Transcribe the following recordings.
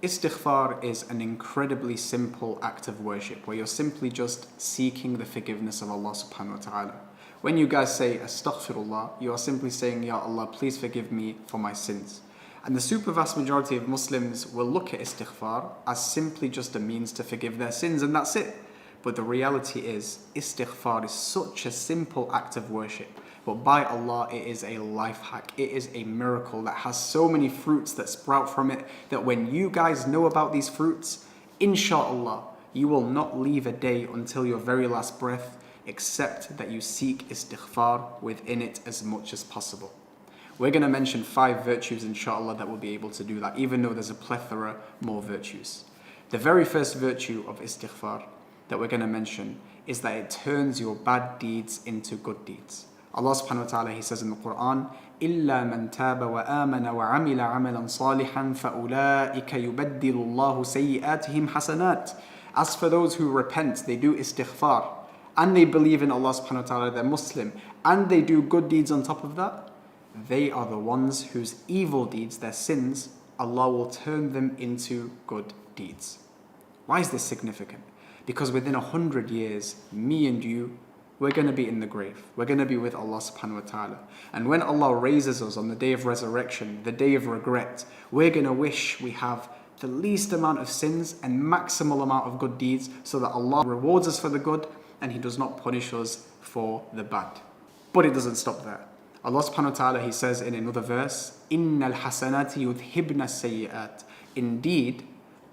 Istighfar is an incredibly simple act of worship where you're simply just seeking the forgiveness of Allah subhanahu wa ta'ala. When you guys say Astaghfirullah, you are simply saying, Ya Allah, please forgive me for my sins. And the super vast majority of Muslims will look at Istighfar as simply just a means to forgive their sins, and that's it. But the reality is, Istighfar is such a simple act of worship. But by Allah, it is a life hack. It is a miracle that has so many fruits that sprout from it that when you guys know about these fruits, inshallah, you will not leave a day until your very last breath except that you seek Istighfar within it as much as possible. We're going to mention 5 virtues inshallah that will be able to do that, even though there's a plethora more virtues. The very first virtue of Istighfar that we're going to mention is that it turns your bad deeds into good deeds. Allah subhanahu wa ta'ala, He says in the Quran, إِلَّا مَنْ تَابَ وَآمَنَ وَعَمِلَ عَمَلًا صَالِحًا فَأُولَٰئِكَ يُبَدِّلُ اللَّهُ سَيِّئَاتِهِمْ حَسَنَاتٍ. As for those who repent, they do istighfar, and they believe in Allah subhanahu wa ta'ala, they're Muslim, and they do good deeds on top of that, they are the ones whose evil deeds, their sins, Allah will turn them into good deeds. Why is this significant? Because within 100 years, me and you, we're going to be in the grave. We're going to be with Allah subhanahu wa ta'ala. And when Allah raises us on the day of resurrection, the day of regret, we're going to wish we have the least amount of sins and maximal amount of good deeds so that Allah rewards us for the good and He does not punish us for the bad. But it doesn't stop there. Allah subhanahu wa ta'ala, He says in another verse, إِنَّ الْحَسَنَاتِ يُذْهِبْنَ السَّيِّئَاتِ. Indeed,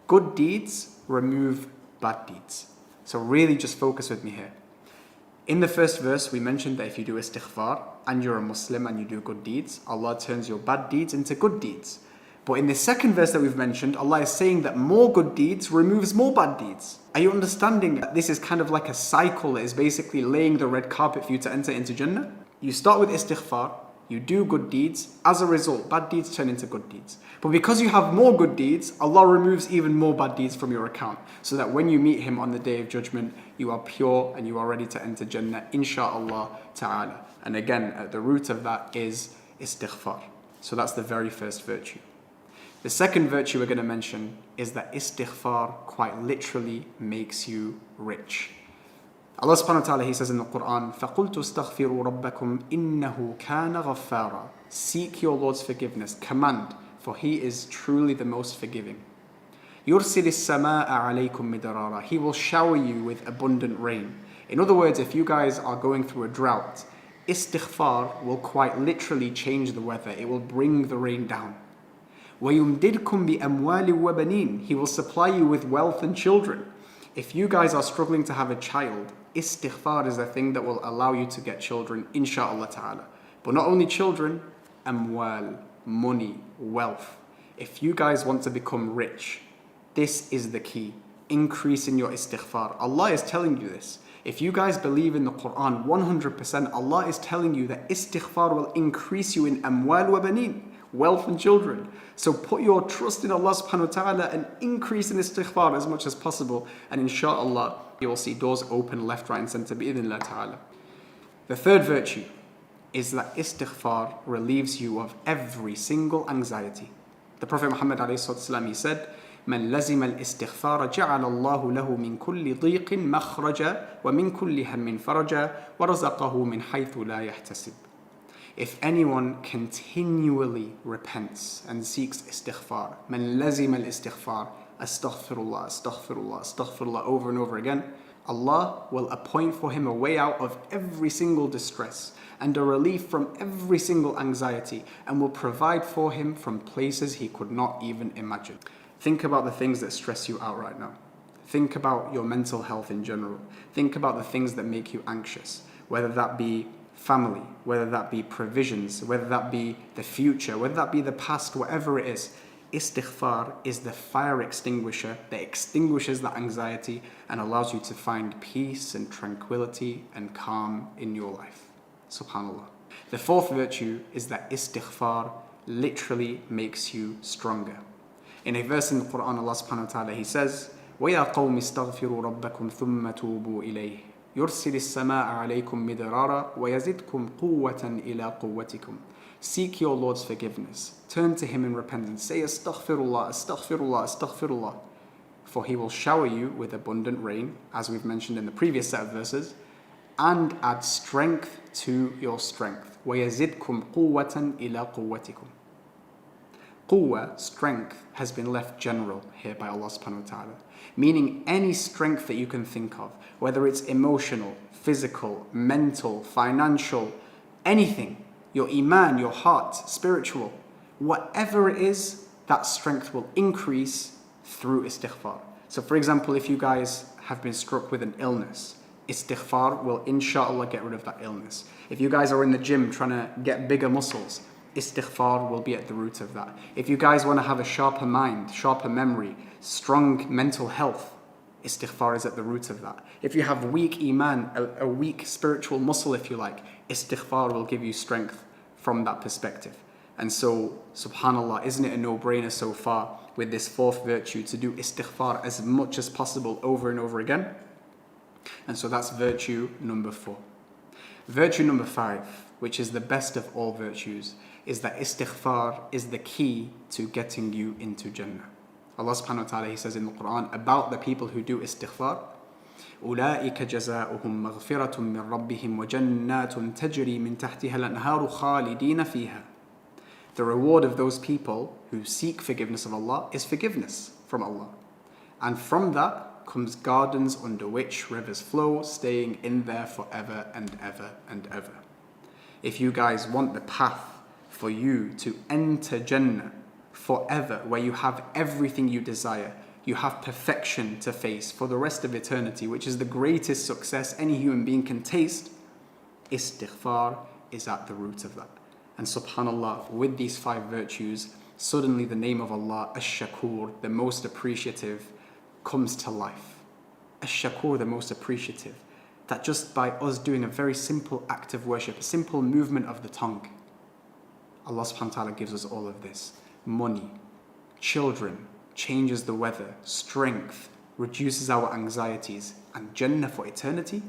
good deeds remove bad deeds. So really just focus with me here. In the first verse, we mentioned that if you do istighfar and you're a Muslim and you do good deeds, Allah turns your bad deeds into good deeds. But in the second verse that we've mentioned, Allah is saying that more good deeds removes more bad deeds. Are you understanding that this is kind of like a cycle that is basically laying the red carpet for you to enter into Jannah? You start with istighfar, you do good deeds, as a result, bad deeds turn into good deeds. But because you have more good deeds, Allah removes even more bad deeds from your account, so that when you meet Him on the Day of Judgment, you are pure and you are ready to enter Jannah, insha'Allah ta'ala. And again, at the root of that is istighfar. So that's the very first virtue. The second virtue we're going to mention is that istighfar quite literally makes you rich. Allah subhanahu wa ta'ala, He says in the Quran, فَقُلْتُ اسْتَغْفِرُوا رَبَّكُمْ إِنَّهُ كَانَ غَفَّارًا. Seek your Lord's forgiveness, command, for He is truly the most forgiving. يُرْسِلِ السَّمَاءَ عَلَيْكُمْ مِدْرَارًا. He will shower you with abundant rain. In other words, if you guys are going through a drought, istighfar will quite literally change the weather. It will bring the rain down. وَيُمْدِدْكُمْ بِأَمْوَالٍ وَبَنِينَ. He will supply you with wealth and children. If you guys are struggling to have a child, istighfar is the thing that will allow you to get children, insha'Allah ta'ala. But not only children, amwal, money, wealth. If you guys want to become rich, this is the key. Increase in your istighfar. Allah is telling you this. If you guys believe in the Quran 100%, Allah is telling you that istighfar will increase you in amwal wa banin, wealth and children. So put your trust in Allah subhanahu wa ta'ala and increase in istighfar as much as possible. And inshallah, you will see doors open left, right and center bi'idhnillah ta'ala. The third virtue is that istighfar relieves you of every single anxiety. The Prophet Muhammad ﷺ, he said, من لزم الاستغفار جعل الله له من كل ضيق مخرجا ومن كل هم فرجا ورزقه من حيث لا يحتسب. If anyone continually repents and seeks istighfar, من لزم الاستغفار, astaghfirullah, astaghfirullah, astaghfirullah over and over again, Allah will appoint for him a way out of every single distress and a relief from every single anxiety, and will provide for him from places he could not even imagine. Think about the things that stress you out right now. Think about your mental health in general. Think about the things that make you anxious, whether that be family, whether that be provisions, whether that be the future, whether that be the past, whatever it is. Istighfar is the fire extinguisher that extinguishes that anxiety and allows you to find peace and tranquility and calm in your life. Subhanallah. The fourth virtue is that istighfar literally makes you stronger. In a verse in the Quran, Allah subhanahu wa ta'ala, He says, وَيَا قَوْمِ اسْتَغْفِرُوا رَبَّكُمْ ثُمَّ تُوبُوا إِلَيْهِ يُرْسِلِ السَّمَاءَ عَلَيْكُمْ مِدْرَارًا وَيَزِدْكُمْ قُوَّةً إِلَى قُوَّتِكُمْ. Seek your Lord's forgiveness. Turn to Him in repentance. Say astaghfirullah, astaghfirullah, astaghfirullah. For He will shower you with abundant rain, as we've mentioned in the previous set of verses, and add strength to your strength. وَيَزِدْكُمْ قُوَّةً إِلَىٰ قُوَّتِكُمْ. Quwwah, strength, has been left general here by Allah subhanahu wa ta'ala. Meaning any strength that you can think of, whether it's emotional, physical, mental, financial, anything, your iman, your heart, spiritual, whatever it is, that strength will increase through istighfar. So for example, if you guys have been struck with an illness, istighfar will inshallah get rid of that illness. If you guys are in the gym trying to get bigger muscles, istighfar will be at the root of that. If you guys want to have a sharper mind, sharper memory, strong mental health, istighfar is at the root of that. If you have weak iman, a weak spiritual muscle if you like, istighfar will give you strength from that perspective. And so, subhanallah, isn't it a no-brainer so far with this fourth virtue to do istighfar as much as possible over and over again? And so that's virtue number 4. Virtue number 5, which is the best of all virtues, is that istighfar is the key to getting you into Jannah. Allah subhanahu wa ta'ala, He says in the Quran about the people who do istighfar, أُولَٰئِكَ جَزَاؤُهُمْ مَغْفِرَةٌ مِّن رَبِّهِمْ وَجَنَّاتٌ تَجْرِي مِن تَحْتِهَا الْأَنْهَارُ خَالِدِينَ فِيهَا. The reward of those people who seek forgiveness of Allah is forgiveness from Allah. And from that comes gardens under which rivers flow, staying in there forever and ever and ever. If you guys want the path for you to enter Jannah forever, where you have everything you desire, you have perfection to face for the rest of eternity, which is the greatest success any human being can taste, istighfar is at the root of that. And subhanallah, with these 5 virtues, suddenly the name of Allah, Ash-Shakur, the most appreciative, comes to life. Ash-Shakur, the most appreciative. That just by us doing a very simple act of worship, a simple movement of the tongue, Allah subhanahu wa ta'ala gives us all of this. Money, children, changes the weather, strength, reduces our anxieties, and Jannah for eternity,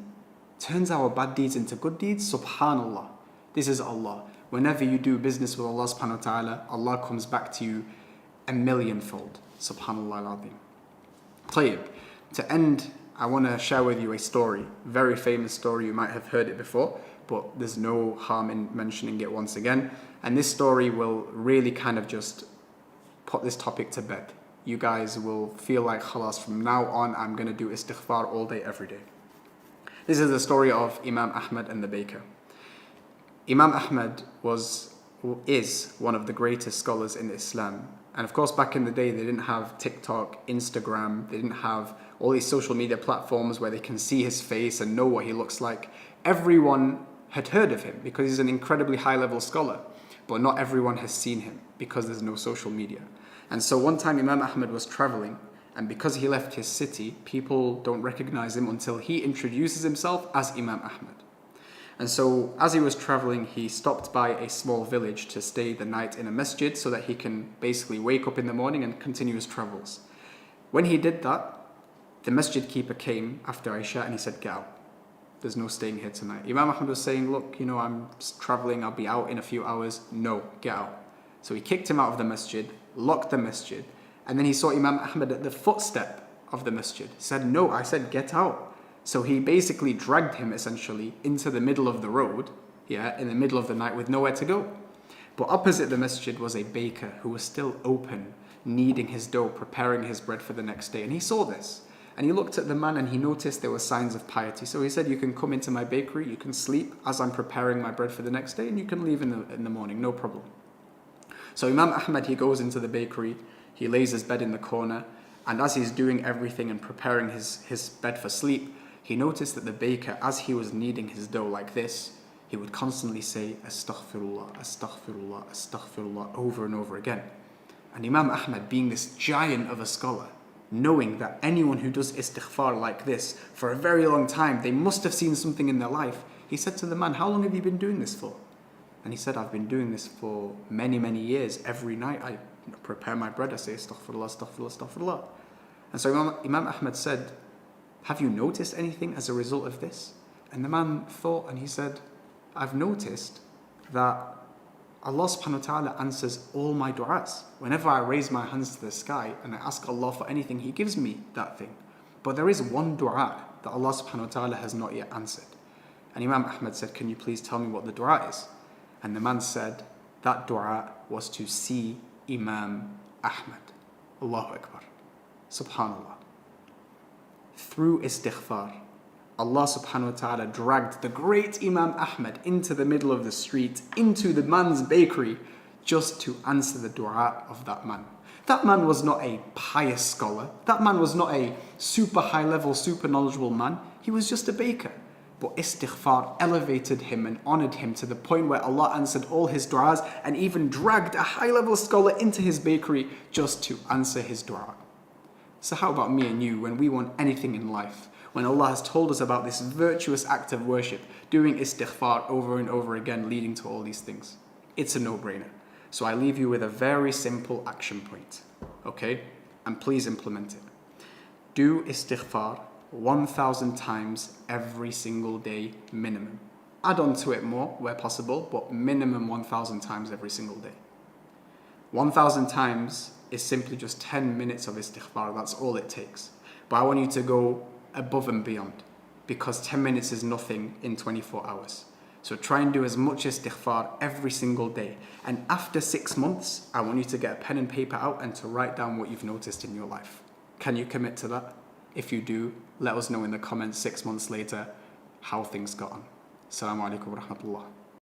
turns our bad deeds into good deeds. Subhanallah. This is Allah. Whenever you do business with Allah subhanahu wa ta'ala, Allah comes back to you a millionfold. Subhanallah al-Azim. Tayyib. To end, I want to share with you a story, very famous story, you might have heard it before, but there's no harm in mentioning it once again. And this story will really kind of just put this topic to bed. You guys will feel like, khalas, from now on, I'm going to do istighfar all day, every day. This is the story of Imam Ahmad and the baker. Imam Ahmad is one of the greatest scholars in Islam. And of course, back in the day, they didn't have TikTok, Instagram, they didn't have all these social media platforms where they can see his face and know what he looks like. Everyone had heard of him because he's an incredibly high-level scholar, but not everyone has seen him because there's no social media. And so one time Imam Ahmad was traveling, and because he left his city, people don't recognize him until he introduces himself as Imam Ahmad. And so as he was traveling, he stopped by a small village to stay the night in a masjid so that he can basically wake up in the morning and continue his travels. When he did that, the masjid keeper came after Isha and he said, "Get out. There's no staying here tonight." Imam Ahmad was saying, "Look, I'm traveling, I'll be out in a few hours." "No, get out." So he kicked him out of the masjid, locked the masjid, and then he saw Imam Ahmad at the footstep of the masjid. He said, "No, I said get out." So he basically dragged him essentially into the middle of the road, in the middle of the night with nowhere to go. But opposite the masjid was a baker who was still open, kneading his dough, preparing his bread for the next day. And he saw this. And he looked at the man and he noticed there were signs of piety. So he said, "You can come into my bakery, you can sleep as I'm preparing my bread for the next day, and you can leave in the morning, no problem." So Imam Ahmad, he goes into the bakery, he lays his bed in the corner, and as he's doing everything and preparing his bed for sleep, he noticed that the baker, as he was kneading his dough like this, he would constantly say, "Astaghfirullah, astaghfirullah, astaghfirullah," over and over again. And Imam Ahmad, being this giant of a scholar, knowing that anyone who does istighfar like this for a very long time, they must have seen something in their life, he said to the man, "How long have you been doing this for?" And he said, "I've been doing this for many, many years. Every night I prepare my bread, I say astaghfirullah, astaghfirullah, astaghfirullah." And so Imam Ahmad said, "Have you noticed anything as a result of this?" And the man thought and he said, "I've noticed that Allah subhanahu wa ta'ala answers all my du'as. Whenever I raise my hands to the sky and I ask Allah for anything, He gives me that thing. But there is one du'a that Allah subhanahu wa ta'ala has not yet answered. And Imam Ahmad said, can you please tell me what the du'a is? And the man said, that du'a was to see Imam Ahmad. Allahu Akbar. Subhanallah. Through istighfar, Allah subhanahu wa ta'ala dragged the great Imam Ahmad into the middle of the street, into the man's bakery, just to answer the dua of that man. That man was not a pious scholar. That man was not a super high level, super knowledgeable man. He was just a baker. But istighfar elevated him and honored him to the point where Allah answered all his du'as and even dragged a high level scholar into his bakery just to answer his dua. So how about me and you when we want anything in life? When Allah has told us about this virtuous act of worship, doing istighfar over and over again, leading to all these things. It's a no-brainer. So I leave you with a very simple action point, okay? And please implement it. Do istighfar 1,000 times every single day minimum. Add on to it more where possible, but minimum 1,000 times every single day. 1,000 times is simply just 10 minutes of istighfar. That's all it takes. But I want you to go above and beyond, because 10 minutes is nothing in 24 hours. So try and do as much istighfar every single day. And after 6 months, I want you to get a pen and paper out and to write down what you've noticed in your life. Can you commit to that? If you do, let us know in the comments 6 months later how things got on. Assalamu alaikum wa rahmatullah.